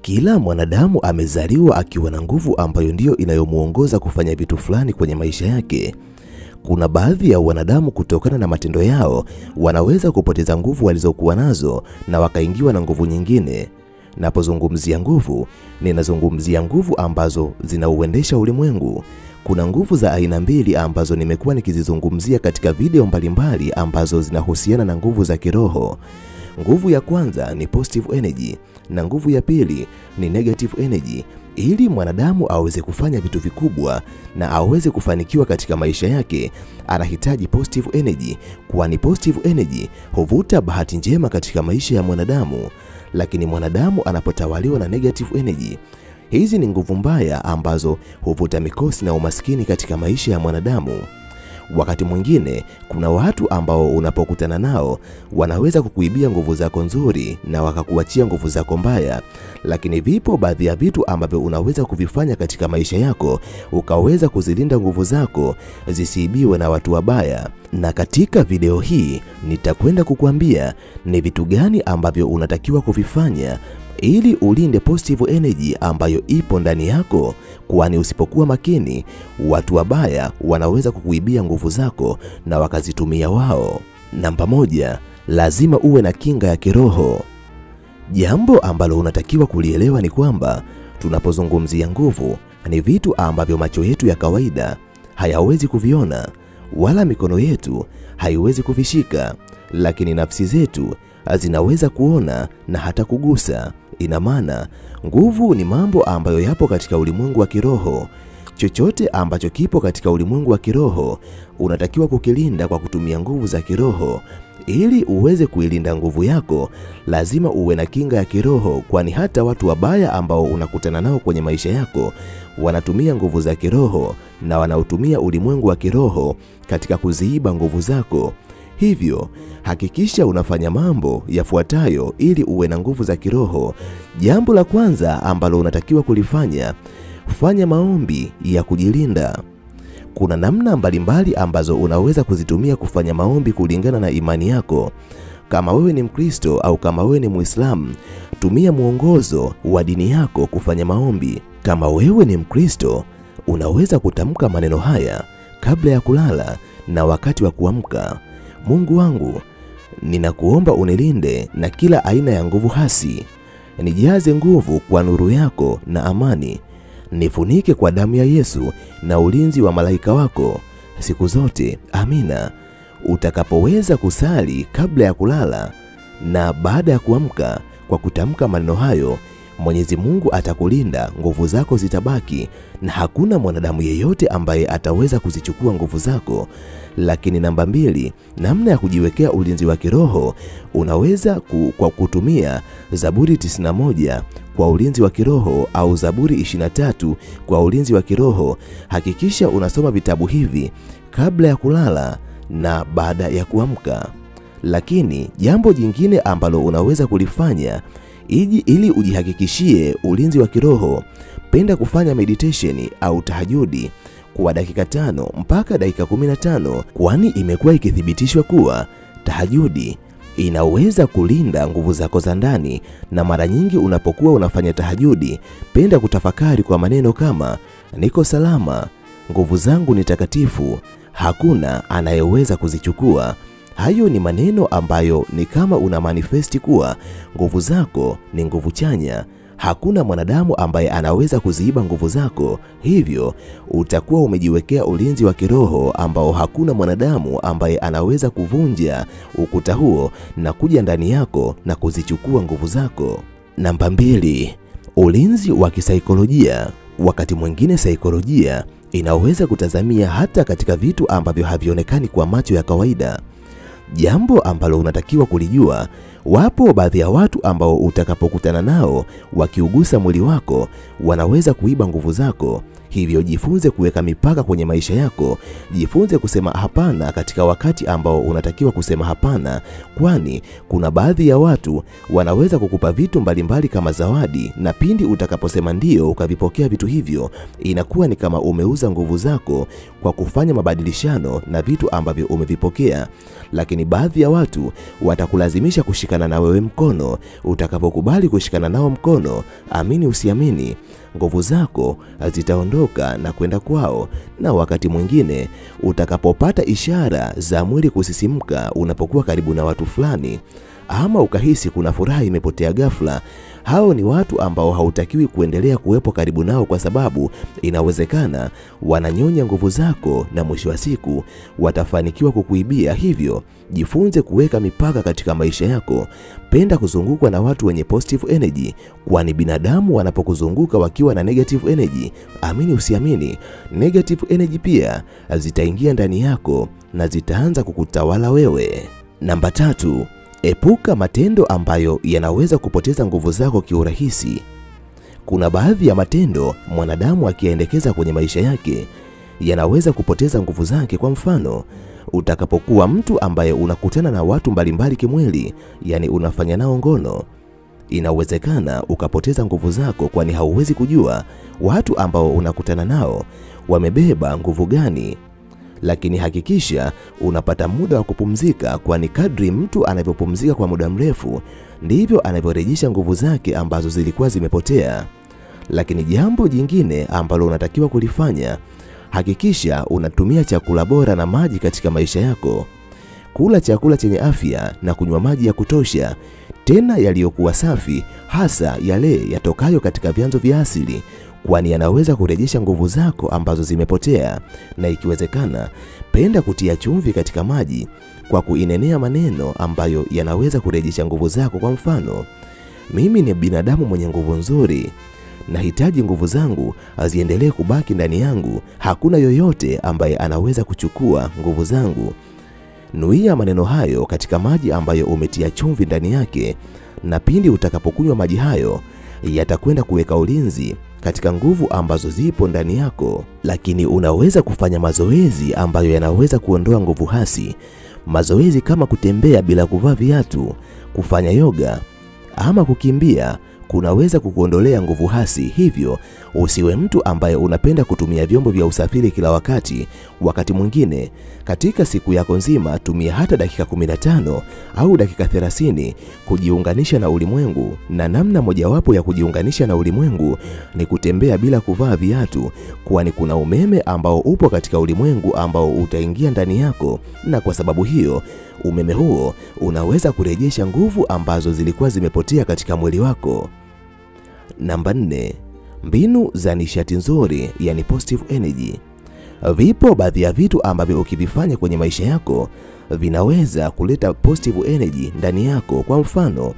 Kila mwanadamu amezaliwa akiwa na nguvu ambayo ndiyo inayomuongoza kufanya vitu fulani kwenye maisha yake. Kuna baadhi ya wanadamu kutokana na matendo yao wanaweza kupoteza nguvu walizokuwa nazo na wakaingiwa na nguvu nyingine. Napozungumzia nguvu, ninazungumzia nguvu ambazo zinauendesha ulimwengu. Kuna nguvu za aina mbili ambazo nimekuwa nikizizungumzia katika video mbalimbali ambazo zinahusiana na nguvu za kiroho. Nguvu ya kwanza ni positive energy na nguvu ya pili ni negative energy. Ili mwanadamu aweze kufanya vitu vikubwa na aweze kufanikiwa katika maisha yake, anahitaji positive energy, kwani positive energy huvuta bahati njema katika maisha ya mwanadamu. Lakini mwanadamu anapotawaliwa na negative energy, hizi ni nguvu mbaya ambazo huvuta mikosi na umaskini katika maisha ya mwanadamu. Wakati mwingine kuna watu ambao unapokutana nao wanaweza kukuibia nguvu zako nzuri na wakakuachia nguvu zako mbaya, lakini vipo baadhi ya vitu ambavyo unaweza kuvifanya katika maisha yako ukaweza kuzilinda nguvu zako zisiibiwe na watu wabaya. Na katika video hii nitakwenda kukuambia ni vitu gani ambavyo unatakiwa kuvifanya ili ulinde positive energy ambayo ipo ndani yako, kwani usipokuwa makini watu wabaya wanaweza kukuibia nguvu zako na wakazitumia wao. Namba moja, lazima uwe na kinga ya kiroho. Jambo ambalo unatakiwa kulielewa ni kwamba tunapozungumzia nguvu ni vitu ambavyo macho yetu ya kawaida hayawezi kuviona wala mikono yetu haiwezi kuvishika, lakini nafsi zetu zinaweza kuona na hata kugusa. Ina maana nguvu ni mambo ambayo yapo katika ulimwengu wa kiroho. Chochote ambacho kipo katika ulimwengu wa kiroho unatakiwa kukilinda kwa kutumia nguvu za kiroho. Ili uweze kuilinda nguvu yako, lazima uwe na kinga ya kiroho, kwani hata watu wabaya ambao unakutana nao kwenye maisha yako wanatumia nguvu za kiroho na wanautumia ulimwengu wa kiroho katika kuziiba nguvu zako. Hivyo, hakikisha unafanya mambo yafuatayo ili uwe na nguvu za kiroho. Jambo la kwanza ambalo unatakiwa kulifanya, fanya maombi ya kujilinda. Kuna namna mbalimbali ambazo unaweza kuzitumia kufanya maombi kulingana na imani yako. Kama wewe ni Mkristo au kama wewe ni Muislamu, tumia mwongozo wa dini yako kufanya maombi. Kama wewe ni Mkristo, unaweza kutamka maneno haya kabla ya kulala na wakati wa kuamka: Mungu wangu, ninakuomba unilinde na kila aina ya nguvu hasi. Nijaze nguvu kwa nuru yako na amani. Nifunike kwa damu ya Yesu na ulinzi wa malaika wako siku zote. Amina. Utakapoweza kusali kabla ya kulala na baada ya kuamka kwa kutamka maneno hayo, Mwenyezi Mungu atakulinda, nguvu zako zitabaki na hakuna mwanadamu yeyote ambaye ataweza kuzichukua nguvu zako. Lakini namba mbili, namna ya kujiwekea ulinzi wa kiroho, unaweza kwa kutumia Zaburi 91 kwa ulinzi wa kiroho au Zaburi 23 kwa ulinzi wa kiroho. Hakikisha unasoma vitabu hivi kabla ya kulala na baada ya kuamka. Lakini jambo jingine ambalo unaweza kulifanya ili ujihakikishie ulinzi wa kiroho, penda kufanya meditation au tahajudi kwa dakika 5 mpaka dakika 15, kwani imekuwa ikithibitishwa kuwa tahajudi inaweza kulinda nguvu zako za ndani. Na mara nyingi unapokuwa unafanya tahajudi, penda kutafakari kwa maneno kama: niko salama, nguvu zangu ni takatifu, hakuna anayeweza kuzichukua. Hayo ni maneno ambayo ni kama una manifesti kuwa nguvu zako ni nguvu chanya. Hakuna mwanadamu ambaye anaweza kuziiba nguvu zako. Hivyo utakuwa umejiwekea ulinzi wa kiroho ambao hakuna mwanadamu ambaye anaweza kuvunja ukuta huo na kuja ndani yako na kuzichukua nguvu zako. Namba mbili, ulinzi wa kisaikolojia. Wakati mwingine saikolojia inaweza kutazamia hata katika vitu ambavyo havionekani kwa macho ya kawaida. Jambo ambalo unatakiwa kulijua, wapo baadhi ya watu ambao utakapokutana nao wakiugusa mwili wako wanaweza kuiba nguvu zako. Hivyo jifunze kuweka mipaka kwenye maisha yako. Jifunze kusema hapana katika wakati ambao unatakiwa kusema hapana, kwani kuna baadhi ya watu wanaweza kukupa vitu mbalimbali kama zawadi, na pindi utakaposema ndio ukavipokea vitu hivyo, inakuwa ni kama umeuza nguvu zako kwa kufanya mabadilishano na vitu ambavyo umevipokea. Lakini baadhi ya watu watakulazimisha kushika kushikana na wewe mkono. Utakapokubali kushikana nao mkono, amini usiamini, nguvu zako zitaondoka na kwenda kwao. Na wakati mwingine utakapopata ishara za mwili kusisimka unapokuwa karibu na watu fulani, ama ukahisi kuna furaha imepotea ghafla, hao ni watu ambao hautakiwi kuendelea kuwepo karibu nao, kwa sababu inawezekana wananyonya nguvu zako na mwisho wa siku watafanikiwa kukuibia. Hivyo jifunze kuweka mipaka katika maisha yako. Penda kuzungukwa na watu wenye positive energy, kwani binadamu wanapokuzunguka wakiwa na negative energy, amini usiamini, negative energy pia zitaingia ndani yako na zitaanza kukutawala wewe. Namba 3, epuka matendo ambayo yanaweza kupoteza nguvu zako kiurahisi. Kuna baadhi ya matendo mwanadamu akiendekeza kwenye maisha yake yanaweza kupoteza nguvu zake. Kwa mfano, utakapokuwa mtu ambaye unakutana na watu mbalimbali kimwili, yani unafanya nao ngono, inawezekana ukapoteza nguvu zako, kwani hauwezi kujua watu ambao unakutana nao wamebeba nguvu gani. Lakini hakikisha unapata muda wa kupumzika, kwani kadri mtu anavyopumzika kwa muda mrefu ndivyo anavyorejesha nguvu zake ambazo zilikuwa zimepotea. Lakini jambo jingine ambalo unatakiwa kulifanya, hakikisha unatumia chakula bora na maji katika maisha yako. Kula chakula chenye afya na kunywa maji ya kutosha, tena yaliyokuwa safi, hasa yale yatokayo katika vyanzo vya asili, kwani yanaweza kurejesha nguvu zako ambazo zimepotea. Na ikiwezekana, penda kutia chumvi katika maji kwa kuinenea maneno ambayo yanaweza kurejesha nguvu zako. Kwa mfano, mimi ni binadamu mwenye nguvu nzuri, nahitaji nguvu zangu aziendelee kubaki ndani yangu, hakuna yoyote ambaye anaweza kuchukua nguvu zangu. Nuia maneno hayo katika maji ambayo umetia chumvi ndani yake, na pindi utakapokunywa maji hayo yatakwenda kuweka ulinzi katika nguvu ambazo zipo ndani yako. Lakini unaweza kufanya mazoezi ambayo yanaweza kuondoa nguvu hasi. Mazoezi kama kutembea bila kuvaa viatu, kufanya yoga ama kukimbia kunaweza kukuondolea nguvu hasi. Hivyo usiwe mtu ambaye unapenda kutumia vyombo vya usafiri kila wakati. Wakati mwingine katika siku yako nzima tumia hata dakika 15 au dakika 30 kujiunganisha na ulimwengu. Na namna mojawapo ya kujiunganisha na ulimwengu ni kutembea bila kuvaa viatu, kwani kuna umeme ambao upo katika ulimwengu ambao utaingia ndani yako, na kwa sababu hiyo umeme huo unaweza kurejesha nguvu ambazo zilikuwa zimepotea katika mwili wako. Namba 4, mbinu za nishati nzuri, yani positive energy. Vipo baadhi ya vitu ambavyo ukivifanya kwenye maisha yako vinaweza kuleta positive energy ndani yako. Kwa mfano,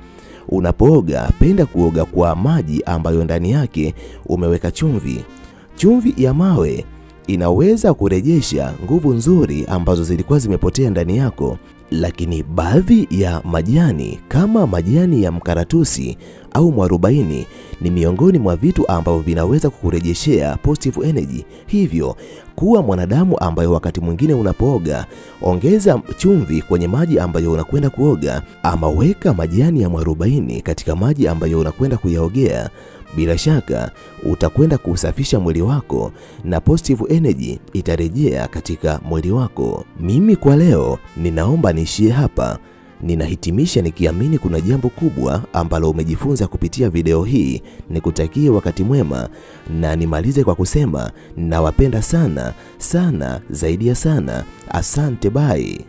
unapooga, penda kuoga kwa maji ambayo ndani yake umeweka chumvi. Chumvi ya mawe inaweza kurejesha nguvu nzuri ambazo zilikuwa zimepotea ndani yako. Lakini baadhi ya majani kama majani ya mkaratusi au mwarobaini ni miongoni mwa vitu ambavyo vinaweza kukurejeshea positive energy. Hivyo kuwa mwanadamu ambaye wakati mwingine unapooga, ongeza chumvi kwenye maji ambayo unakwenda kuoga, ama weka majani ya mwarobaini katika maji ambayo unakwenda kuyaogea. Bila shaka utakwenda kusafisha mwili wako na positive energy itarejea katika mwili wako. Mimi kwa leo ninaomba niishie hapa. Ninahitimisha nikiamini kuna jambo kubwa ambalo umejifunza kupitia video hii. Nikutakie wakati mwema, na nimalize kwa kusema nawapenda sana sana zaidi ya sana. Asante, bye.